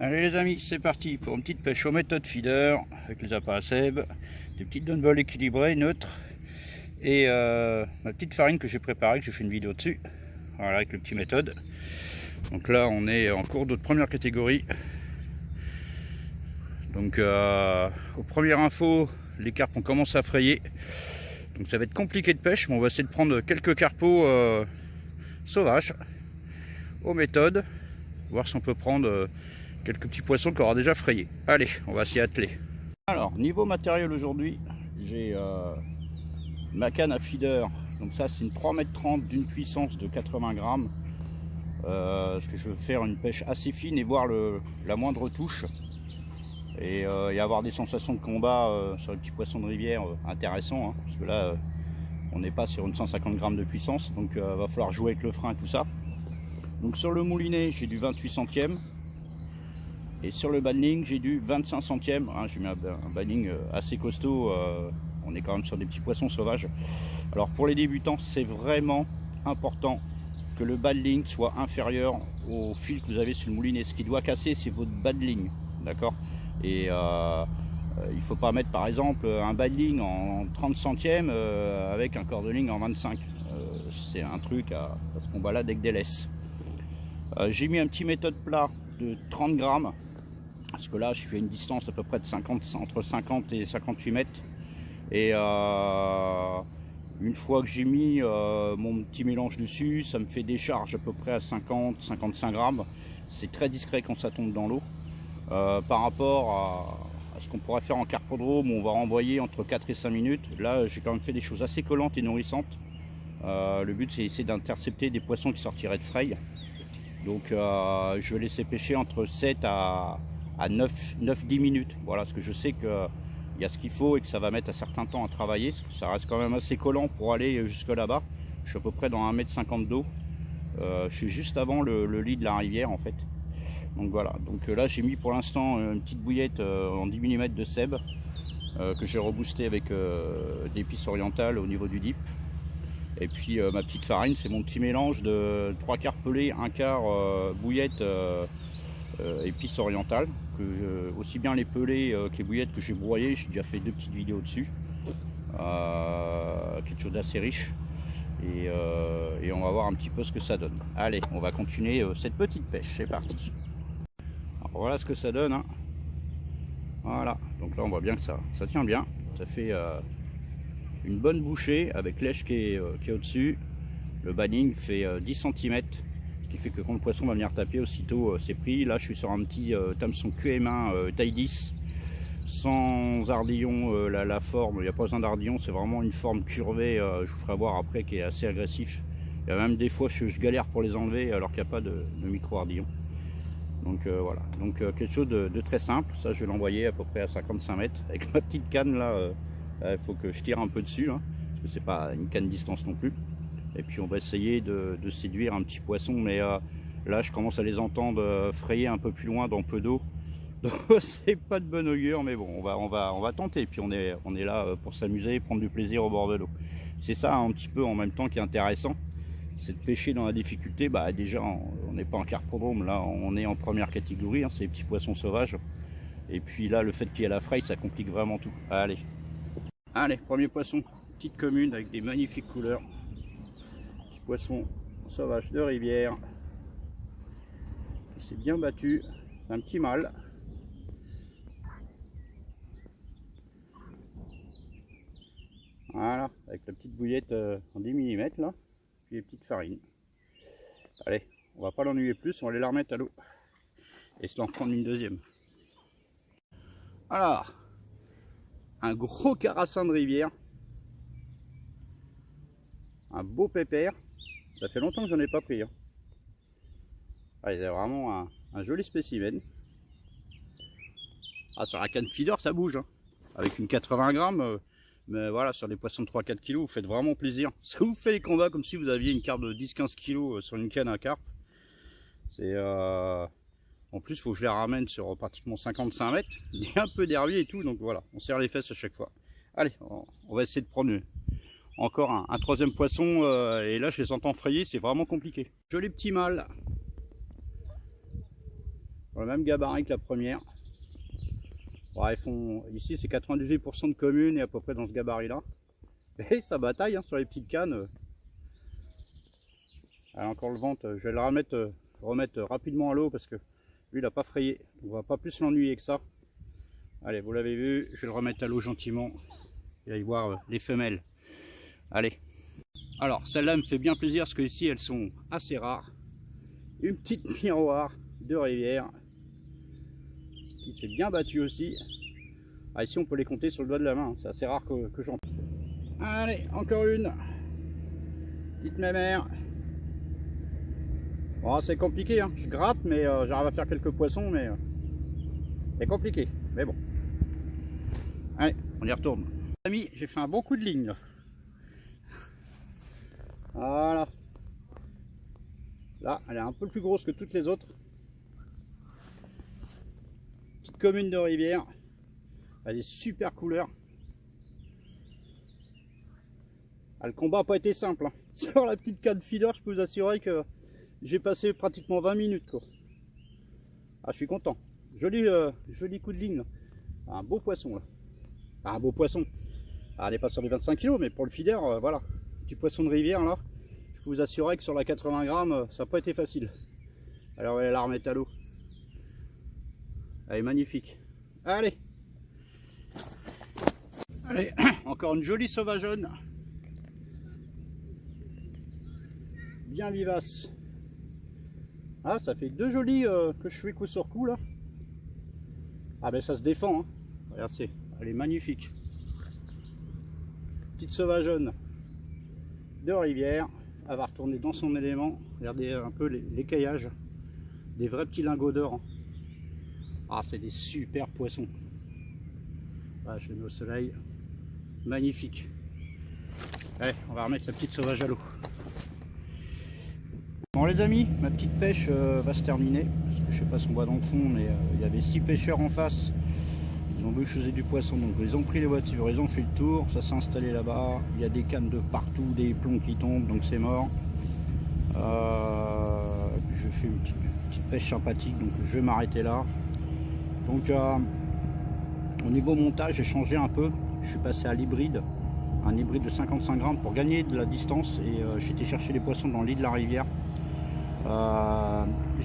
Allez les amis, c'est parti pour une petite pêche aux méthodes feeder avec les appâts à sève, des petites donne-balles équilibrées, neutres et ma petite farine que j'ai préparée, que j'ai fait une vidéo dessus, voilà, avec le petit méthode. Donc là on est en cours de première catégorie. Donc aux premières infos, les carpes ont commencé à frayer, donc ça va être compliqué de pêche, mais on va essayer de prendre quelques carpeaux sauvages aux méthodes, voir si on peut prendre quelques petits poissons qui aura déjà frayé. Allez, on va s'y atteler. Alors, niveau matériel aujourd'hui, j'ai ma canne à feeder. Donc ça, c'est une 3,30 m d'une puissance de 80 grammes. Parce que je veux faire une pêche assez fine et voir la moindre touche. Et avoir des sensations de combat sur les petits poissons de rivière intéressants. Hein, parce que là, on n'est pas sur une 150 grammes de puissance. Donc va falloir jouer avec le frein et tout ça. Donc sur le moulinet, j'ai du 28 centièmes. Et sur le banning, j'ai du 25 centièmes. Hein, j'ai mis un banning assez costaud. On est quand même sur des petits poissons sauvages. Alors pour les débutants, c'est vraiment important que le banning soit inférieur au fil que vous avez sur le moulinet. Ce qui doit casser, c'est votre banning. D'accord. Et il ne faut pas mettre par exemple un banning en 30 centièmes avec un cordeling en 25. C'est un truc à ce qu'on balade avec des laisses. J'ai mis un petit méthode plat de 30 grammes. Parce que là je fais une distance à peu près de entre 50 et 58 mètres. Et une fois que j'ai mis mon petit mélange dessus, ça me fait des charges à peu près à 50-55 grammes. C'est très discret quand ça tombe dans l'eau. Par rapport à ce qu'on pourrait faire en carpodrome, on va renvoyer entre 4 et 5 minutes. Là j'ai quand même fait des choses assez collantes et nourrissantes. Le but c'est essayer d'intercepter des poissons qui sortiraient de fraye. Donc je vais laisser pêcher entre 7 à 9-10 minutes. Voilà, parce que je sais qu'il y a ce qu'il faut et que ça va mettre un certain temps à travailler. Parce que ça reste quand même assez collant pour aller jusque là-bas. Je suis à peu près dans 1,50 m d'eau. Je suis juste avant le lit de la rivière en fait. Donc voilà, donc là j'ai mis pour l'instant une petite bouillette en 10 mm de sève que j'ai reboosté avec des épices orientales au niveau du dip. Et puis ma petite farine, c'est mon petit mélange de 3 quarts pelé, 1 quart bouillette épices orientales. Aussi bien les pelés que les bouillettes que j'ai broyées, j'ai déjà fait 2 petites vidéos dessus. Quelque chose d'assez riche. Et on va voir un petit peu ce que ça donne. Allez, on va continuer cette petite pêche, c'est parti. Alors voilà ce que ça donne. Hein. Voilà, donc là on voit bien que ça tient bien. Ça fait une bonne bouchée avec l'èche qui est au-dessus. Le banning fait 10 cm, ce qui fait que quand le poisson va venir taper, aussitôt c'est pris. Là je suis sur un petit hameçon QM1 taille 10, sans ardillon. La forme, il n'y a pas besoin d'ardillon, c'est vraiment une forme curvée, je vous ferai voir après, qui est assez agressif. Il y a même des fois je galère pour les enlever alors qu'il n'y a pas de micro ardillon. Donc voilà, donc quelque chose de très simple. Ça je vais l'envoyer à peu près à 55 mètres avec ma petite canne là. Il faut que je tire un peu dessus, hein, parce que c'est pas une canne distance non plus. Et puis on va essayer de séduire un petit poisson, mais là je commence à les entendre frayer un peu plus loin dans peu d'eau. Donc c'est pas de bon augure, mais bon, on va tenter. Puis on est là pour s'amuser, prendre du plaisir au bord de l'eau. C'est ça un petit peu en même temps qui est intéressant, c'est de pêcher dans la difficulté. Bah déjà on n'est pas en carpodrome, là on est en première catégorie, hein, c'est les petits poissons sauvages. Et puis là le fait qu'il y ait la fraye, ça complique vraiment tout. Allez, premier poisson, petite commune avec des magnifiques couleurs. Petit poisson sauvage de rivière. Il s'est bien battu, c'est un petit mâle. Voilà, avec la petite bouillette en 10 mm là, puis les petites farines. Allez, on va pas l'ennuyer plus, on va aller la remettre à l'eau. Et se en prendre une deuxième. Alors, un gros carassin de rivière. Un beau pépère. Ça fait longtemps que j'en ai pas pris. Hein. Ah, c'est vraiment un joli spécimen. Ah, sur la canne feeder, ça bouge. Hein. Avec une 80 grammes. Mais voilà, sur des poissons de 3-4 kg, vous faites vraiment plaisir. Ça vous fait les combats comme si vous aviez une carpe de 10-15 kg sur une canne à carpe. C'est en plus, il faut que je les ramène sur pratiquement 55 mètres. Il y a un peu d'herbier et tout, donc voilà, on serre les fesses à chaque fois. Allez, on va essayer de prendre encore un troisième poisson. Et là, je les entends frayer, c'est vraiment compliqué. Joli petit mâle. le même gabarit que la première. Ouais, ici c'est 98% de communes et à peu près dans ce gabarit là. Et ça bataille hein, sur les petites cannes. Elle a encore le ventre, je vais le remettre rapidement à l'eau parce que lui il n'a pas frayé. On va pas plus l'ennuyer que ça. Allez, vous l'avez vu, je vais le remettre à l'eau gentiment et aller voir les femelles. Allez. Alors celle-là me fait bien plaisir parce que ici elles sont assez rares. Une petite miroir de rivière qui s'est bien battue aussi. Ah, ici on peut les compter sur le doigt de la main, c'est assez rare que j'en. Allez, encore une petite mémère. Bon, c'est compliqué, hein. Je gratte, mais j'arrive à faire quelques poissons, mais c'est compliqué. Mais bon. Allez, on y retourne. Amis, j'ai fait un bon coup de ligne là. Voilà. Là, elle est un peu plus grosse que toutes les autres. Petite commune de rivière. Elle est super couleur. Ah, le combat n'a pas été simple. Hein. Sur la petite canne feeder, je peux vous assurer que j'ai passé pratiquement 20 minutes. Quoi. Ah, je suis content. Joli coup de ligne. Là. Un beau poisson. Là. Ah, un beau poisson. Ah, elle n'est pas sur les 25 kg, mais pour le feeder, voilà. Petit poisson de rivière là. Je peux vous assurer que sur la 80 grammes, ça n'a pas été facile. Alors, on va la remettre à l'eau. Elle est magnifique. Allez. Allez, encore une jolie sauvageonne. Bien vivace. Ah, ça fait deux jolis que je fais coup sur coup là. Ah ben ça se défend. Hein. Regardez, elle est magnifique. Petite sauvageonne de rivière. Elle va retourner dans son élément. Regardez un peu l'écaillage. Des vrais petits lingots d'or. Hein. Ah, c'est des super poissons. Ah, je les mets au soleil. Magnifique. Allez, on va remettre la petite sauvage à l'eau. Bon les amis, ma petite pêche va se terminer. Parce que je sais pas si on voit dans le fond, mais il y avait 6 pêcheurs en face. Ils ont vu que je faisais du poisson, donc ils ont pris les voitures, ils ont fait le tour, ça s'est installé là-bas. Il y a des cannes de partout, des plombs qui tombent, donc c'est mort. Je fais une petite pêche sympathique, donc je vais m'arrêter là. Donc au niveau montage, j'ai changé un peu. Je suis passé à l'hybride, un hybride de 55 grammes pour gagner de la distance et j'ai été chercher les poissons dans le lit de la rivière.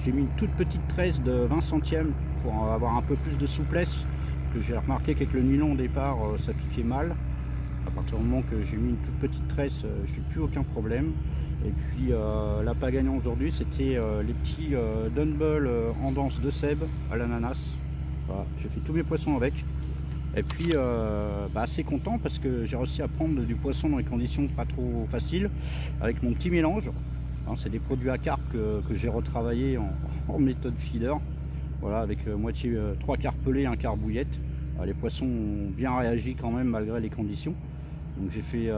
J'ai mis une toute petite tresse de 20 centièmes pour avoir un peu plus de souplesse, que j'ai remarqué qu'avec le nylon au départ ça piquait mal. À partir du moment que j'ai mis une toute petite tresse, j'ai plus aucun problème. Et puis l'appât gagnant aujourd'hui, c'était les petits Dunbull en danse de Seb à l'ananas. Voilà, j'ai fait tous mes poissons avec. Et puis assez content parce que j'ai réussi à prendre du poisson dans des conditions pas trop faciles avec mon petit mélange. Hein, c'est des produits à carpe que j'ai retravaillé en méthode feeder. Voilà, avec moitié 3 quarts pelés, 1 quart bouillette. Les poissons ont bien réagi quand même malgré les conditions. Donc j'ai fait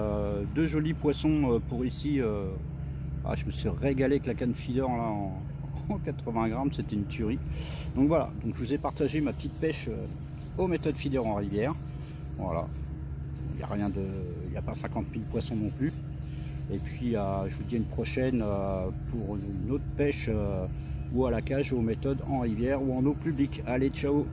2 jolis poissons pour ici. Je me suis régalé avec la canne feeder là en 80 grammes, c'était une tuerie. Donc voilà, donc je vous ai partagé ma petite pêche aux méthodes feeder en rivière. Voilà, il n'y a rien de, il n'y a pas 50 000 poissons non plus. Et puis je vous dis à une prochaine pour une autre pêche ou à la cage ou aux méthodes en rivière ou en eau publique. Allez, ciao.